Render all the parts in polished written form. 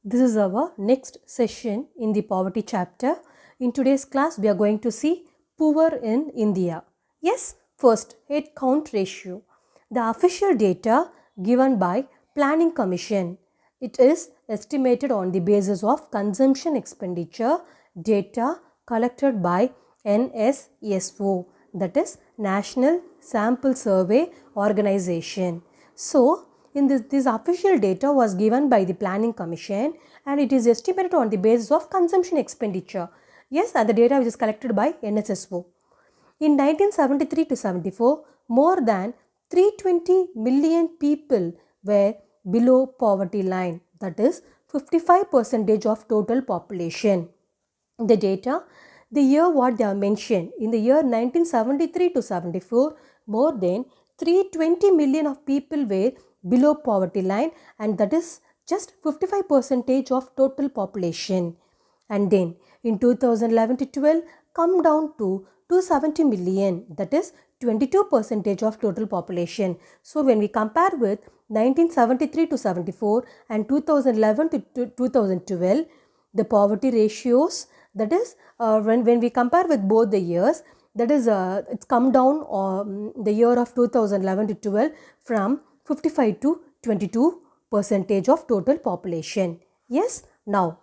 This is our next session in the poverty chapter. In today's class, we are going to see poor in India. Yes, first, head count ratio. The official data given by Planning Commission. It is estimated on the basis of consumption expenditure data collected by NSSO, that is National Sample Survey Organization. So, in this official data was given by the Planning Commission and it is estimated on the basis of consumption expenditure. Yes, and the data which is collected by NSSO. In 1973 to 74, more than 320 million people were below poverty line, that is 55% of total population. The data, the year what they are mentioned, in the year 1973 to 74, more than 320 million of people were below poverty line, and that is just 55% of total population. And then in 2011 to 12 come down to 270 million, that is 22% of total population. So when we compare with 1973 to 74 and 2011 to 2012, the poverty ratios, that is when we compare with both the years, that is it's come down the year of 2011 to 12 from 55 to 22% of total population. Yes, now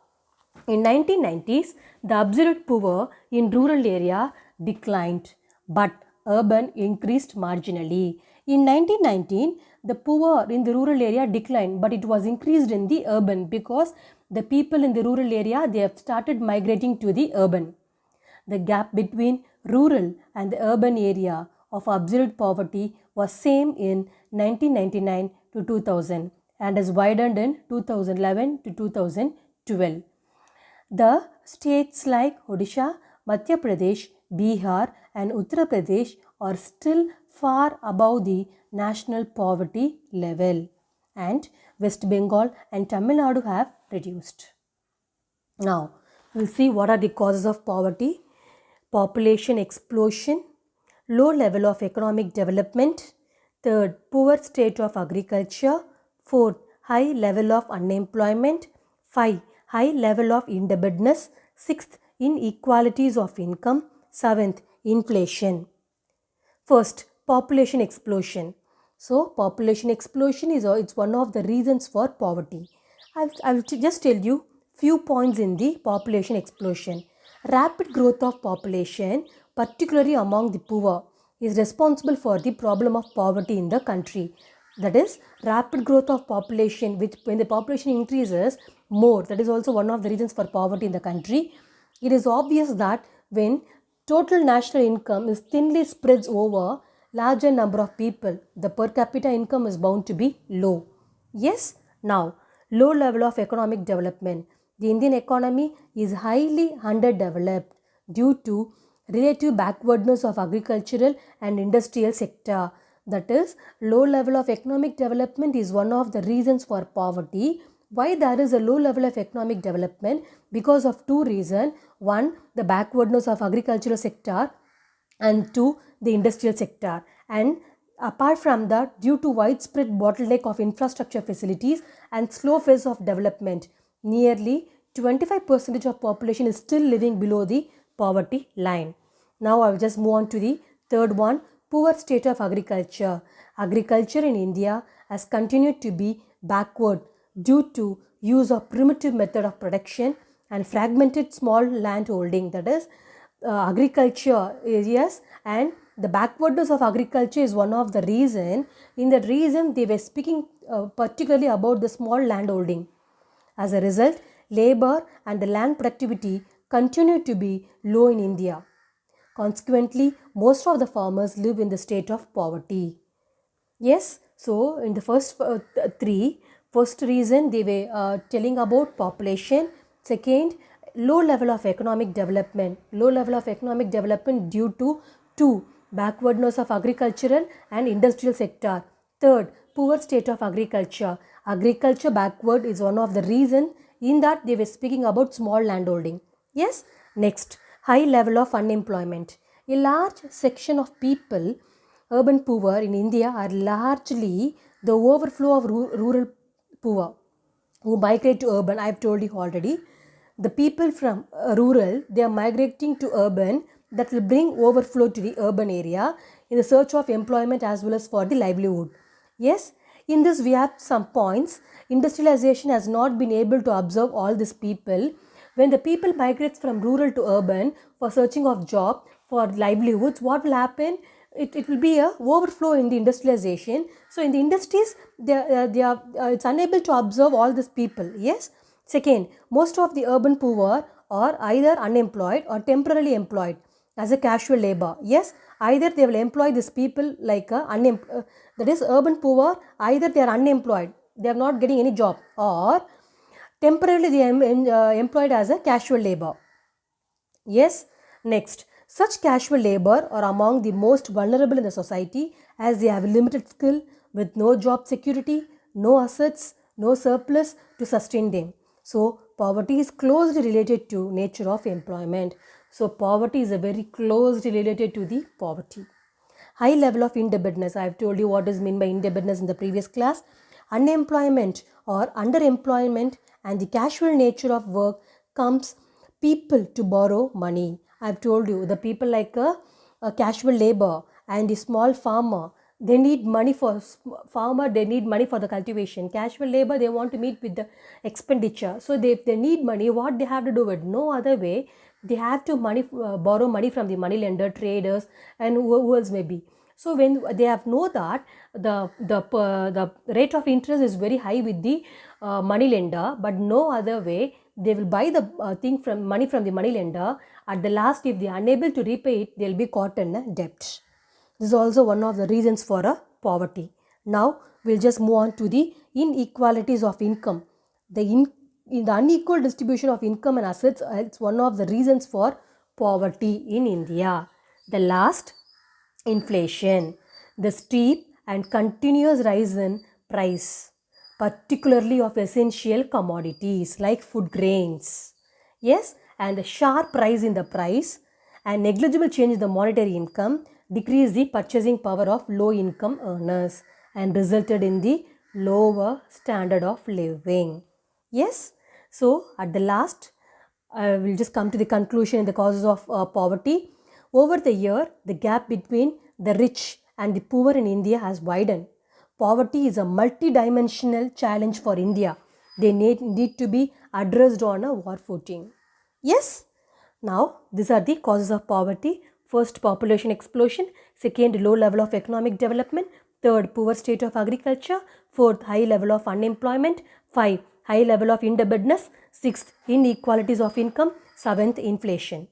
in 1990s, the absolute poor in rural area declined, but urban increased marginally. In 1919, the poor in the rural area declined, but it was increased in the urban because the people in the rural area, they have started migrating to the urban. The gap between rural and the urban area of absolute poverty was same in 1999 to 2000 and has widened in 2011 to 2012. The states like Odisha, Madhya Pradesh, Bihar and Uttar Pradesh are still far above the national poverty level, and West Bengal and Tamil Nadu have reduced. Now, we'll see what are the causes of poverty. Population explosion, low level of economic development, third, poor state of agriculture, fourth, high level of unemployment, 5, high level of indebtedness, sixth, inequalities of income, seventh, inflation. First, population explosion. So, population explosion is it's one of the reasons for poverty. I'll just tell you few points in the population explosion. Rapid growth of population, particularly among the poor, is responsible for the problem of poverty in the country. That is, rapid growth of population, which when the population increases more, that is also one of the reasons for poverty in the country. It is obvious that when total national income is thinly spreads over larger number of people, the per capita income is bound to be low. Yes, now, low level of economic development. The Indian economy is highly underdeveloped due to relative backwardness of agricultural and industrial sector. That is, low level of economic development is one of the reasons for poverty. Why there is a low level of economic development? Because of two reasons. One, the backwardness of agricultural sector, and two, the industrial sector. And apart from that, due to widespread bottleneck of infrastructure facilities and slow phase of development, nearly 25% of population is still living below the poverty line. Now I will just move on to the third one, poor state of agriculture. Agriculture in India has continued to be backward due to use of primitive method of production and fragmented small land holding. That is, agriculture areas and the backwardness of agriculture is one of the reason. In that reason, they were speaking particularly about the small land holding. As a result, labor and the land productivity continue to be low in India. Consequently, most of the farmers live in the state of poverty. Yes, so in the first first reason they were telling about population. Second, low level of economic development. Low level of economic development due to two, backwardness of agricultural and industrial sector. Third, poor state of agriculture. Agriculture backward is one of the reason. In that they were speaking about small landholding. Yes, next, high level of unemployment. A large section of people, urban poor in India, are largely the overflow of rural poor. who migrate to urban. I have told you already. The people from rural, they are migrating to urban, that will bring overflow to the urban area in the search of employment as well as for the livelihood. Yes, in this we have some points. Industrialization has not been able to absorb all these people. When the people migrates from rural to urban for searching of job, for livelihoods, what will happen? It will be a overflow in the industrialization. So in the industries, it's unable to absorb all these people. Yes. Second, most of the urban poor are either unemployed or temporarily employed as a casual labor. Yes, either they will employ these people like that is urban poor, either they are unemployed, they are not getting any job, or temporarily they are employed as a casual labor. Yes, next, such casual labor are among the most vulnerable in the society as they have limited skill with no job security, no assets, no surplus to sustain them. So, poverty is closely related to nature of employment. So, poverty is a very closely related to the poverty. High level of indebtedness. I have told you what is meant by indebtedness in the previous class. Unemployment or underemployment and the casual nature of work comes people to borrow money. I have told you the people like a casual labor and the small farmer, they need money for farmer, they need money for the cultivation. Casual labor, they want to meet with the expenditure. So if they need money, what they have to do it? No other way. They have to borrow money from the money lender, traders, and who else may be. So when they have know that the rate of interest is very high with the money lender, but no other way, they will buy the money from the money lender. At the last, if they are unable to repay it, they will be caught in a debt. This is also one of the reasons for a poverty. Now we'll just move on to the inequalities of income. In the unequal distribution of income and assets, it's one of the reasons for poverty in India. The last, inflation. The steep and continuous rise in price, particularly of essential commodities like food grains. Yes, and the sharp rise in the price and negligible change in the monetary income decreased the purchasing power of low income earners and resulted in the lower standard of living. Yes, so at the last, we'll just come to the conclusion in the causes of poverty. Over the year, the gap between the rich and the poor in India has widened. Poverty is a multi-dimensional challenge for India. They need to be addressed on a war footing. Yes? Now, these are the causes of poverty. First, population explosion. Second, low level of economic development. Third, poor state of agriculture. Fourth, high level of unemployment. 5, high level of indebtedness. 6th, inequalities of income. 7th, inflation.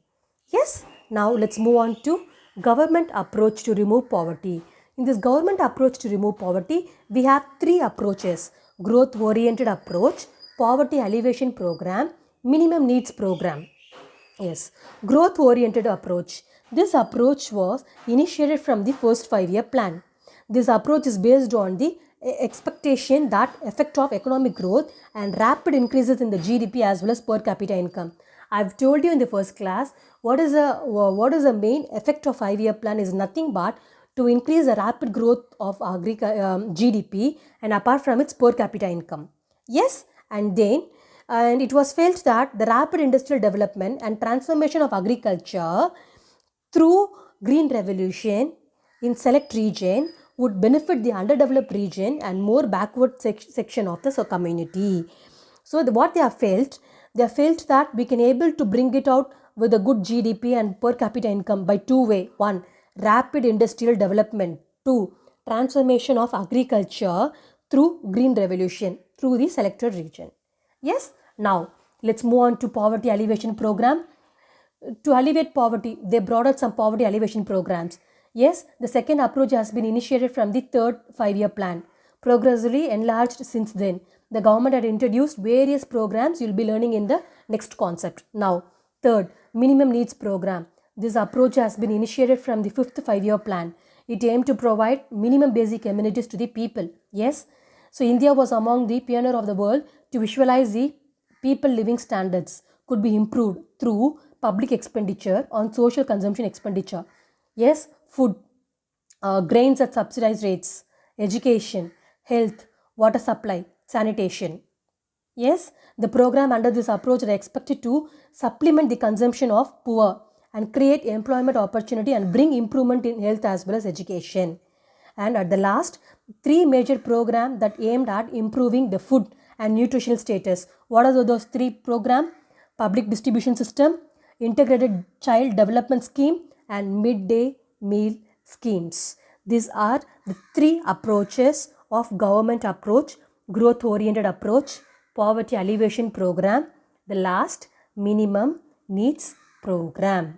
Yes, now let's move on to government approach to remove poverty. In this government approach to remove poverty, we have 3 approaches: growth oriented approach, poverty alleviation program, minimum needs program. Yes, growth oriented approach. This approach was initiated from the first 5-year plan. This approach is based on the expectation that effect of economic growth and rapid increases in the GDP as well as per capita income. I've told you in the first class what is the main effect of 5-year plan is nothing but to increase the rapid growth of GDP and apart from its per capita income. Yes, and it was felt that the rapid industrial development and transformation of agriculture through green revolution in select region would benefit the underdeveloped region and more backward section of the community. So what they have felt that we can able to bring it out with a good GDP and per capita income by 2 ways. 1, rapid industrial development. 2, transformation of agriculture through green revolution through the selected region. Yes, now let's move on to poverty alleviation program. To alleviate poverty, they brought out some poverty alleviation programs. Yes, the second approach has been initiated from the third 5-year plan, progressively enlarged since then. The government had introduced various programs you'll be learning in the next concept. Now, third, minimum needs program. This approach has been initiated from the 5th 5-year plan. It aimed to provide minimum basic amenities to the people. Yes, so India was among the pioneer of the world to visualize the people living standards could be improved through public expenditure on social consumption expenditure. Yes, food, grains at subsidized rates, education, health, water supply, sanitation. Yes, the program under this approach are expected to supplement the consumption of poor and create employment opportunity and bring improvement in health as well as education. And at the last, 3 major programs that aimed at improving the food and nutritional status. What are those 3 programs? Public distribution system, integrated child development scheme, and midday meal schemes. These are the 3 approaches of government approach: growth oriented approach, poverty alleviation program, the last minimum needs program.